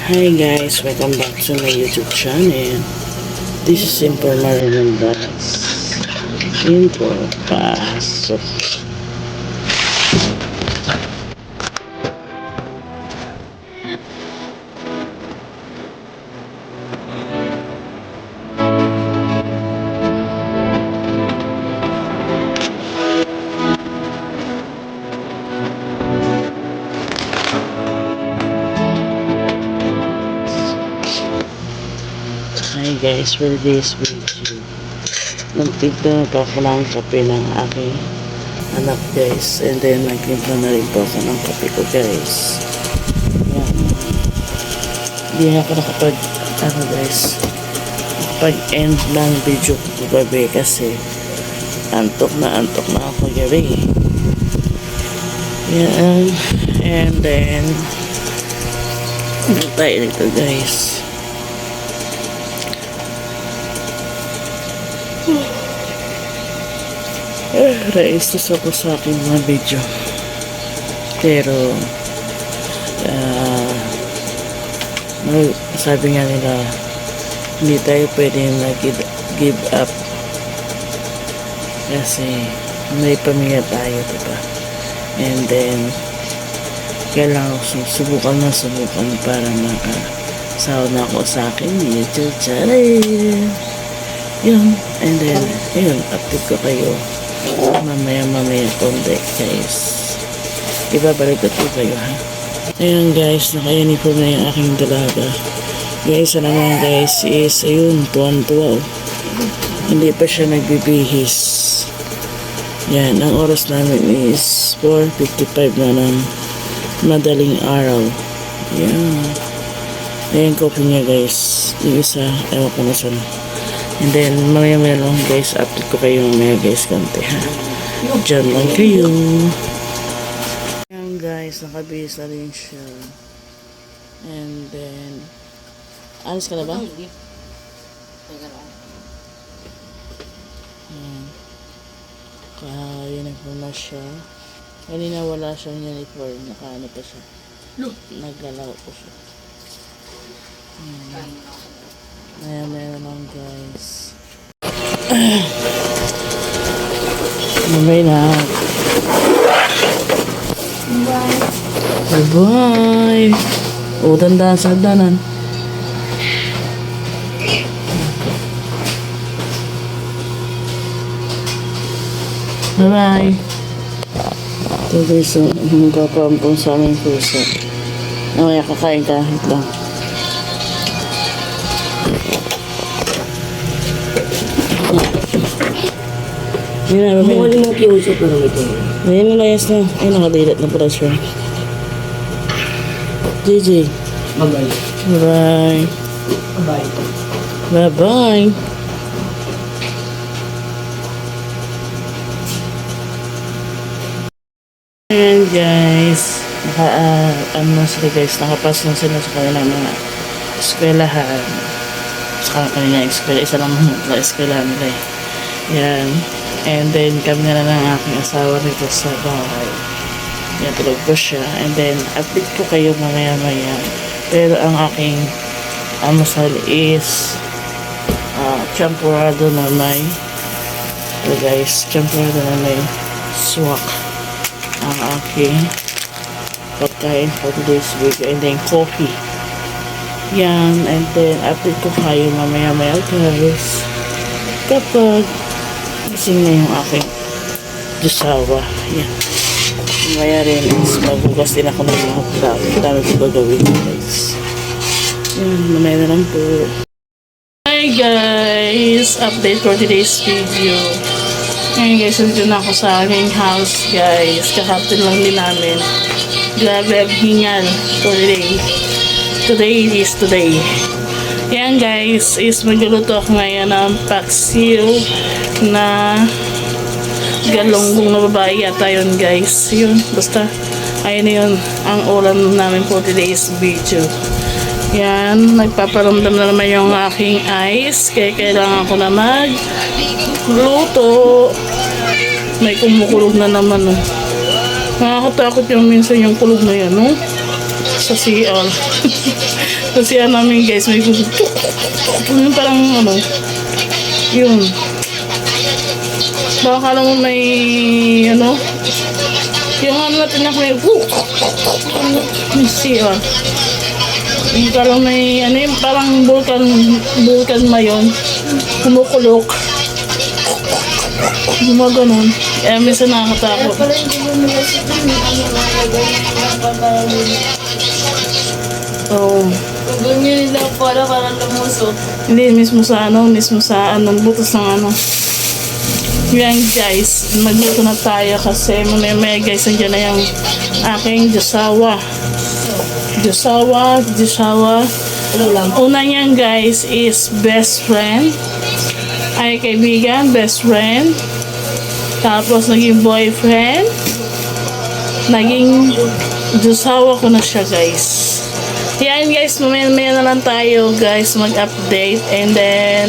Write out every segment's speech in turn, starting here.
Hi guys, welcome back to my YouTube channel. This is Simple Marilyn Vlogs. Intro, pasok. Hi guys, for this video, nagtimpla na po ako ng kape ng aking anak guys, and then nagtimpla na rin po ako ng kape ko guys. Yan. Hindi ako nakapag-end ng video ko gabi kasi antok na ako gabi. Yan. And then tayo nito guys. Naistos ako sa aking mga video, pero sabi nga nila hindi tayo pwede give up kasi may pamilya tayo, diba? And then kailangan ko subukan para makasahod na ako sa akin YouTube channel. Yun, and then yun, update ko kayo mamaya konti guys. Ibabalik ko kayo ha. Ayun guys, naka-uniform na yung aking dalaga guys. Ano naman guys is ayun, tuwan-tuwa hindi pa siya nagbibihis. Yan, ang oras namin is 4:55 na ng madaling araw. Yan, ayun coffee niya guys. Yung isa, ewan ko na sana. And then, mamaya lang guys, update ko kayo mamaya guys, konti ha. Diyan lang kayo. Ayan guys, nakabihis na rin siya. And then, alis ka na ba? Ayan. Uniform na siya. Kanina wala siyang uniform, nakaano pa siya. Naglalaro po siya. Maya lang guys. Bye na. Bye. O, tandaan sa danan. Bye. Ito guys, magpapampong sa aming puso. Mamaya kakain kahit lang. Yun na, mukha mo kiusap na naman ito. Ayun na, layas na. Ayun, nakadilat na pala siya. JJ. Bye-bye. Bye-bye. Bye-bye. Bye-bye. Ayan guys. Ano sila guys, nakapas na sila sa kanilang mga eskwelahan. Sa kanilang eskwela. Isa lang mga eskwelahan nila eh. Yan. And then kami na lang ng aking asawa rito sa bahay. Yan, tulog po siya. And then update ko kayo mamaya. Pero ang aking amasal is champurado na may champurado na may swak ang aking pagkain for today's video. And then coffee. Yan. And then update ko kayo mamaya guys kapag gising na yung aking jusawa. Yan. Maya rin is magbugas din ako ng mga plato. Dami ko gagawin guys. Yan. Mamaya na lang po. Hi guys! Update for today's video. Ngayon guys, nandito na ako sa aming house guys. Kakaptin lang din namin. Grabe ang hingal for today. Today. Yan guys, is magluluto ako ngayon ng paksiw na galonggong na babae yata yun guys. Yun, basta ayun na yun ang ulam namin for today's video. Yan, nagpaparamdam na naman yung aking eyes, kaya kailangan ko na magluto. May kumukulog na naman. Nakakatakot yung minsan yung kulog na yan, no? sa CR. Sa CR namin guys, may yung parang ano, yun. Baka kala mo may ano, yung ano natin na may CR. Yung parang may ano yung parang vulkan mayon, kumukulok. Gumaganon. Eh, minsan nakakatakot. Pala hindi mo nila sa ano nalagay ng paparalin. Oo. Kung ganyan nila parang lumusok. Hindi, mismo sa butos ng ano. Yan guys, magluto na tayo kasi mamaya guys, nandiyan na yung aking Diyosawa. Ano lang? Una niyan guys is best friend. Ay, kaibigan, best friend. Tapos naging boyfriend. Naging Diyosawa ko na siya guys. Yan guys, mamaya na lang tayo guys mag-update and then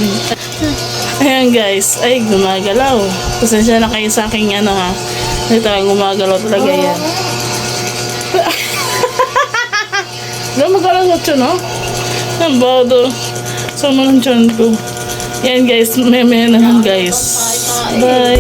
ayan guys, ay gumagalaw. Pasensya na kayo sa aking ano ha. Ay talagang gumagalaw talaga yan. Gumagalaw sa tiyan no? Ang bado. Sama ng tiyan ko. Yan guys, mamaya na lang guys. Bye.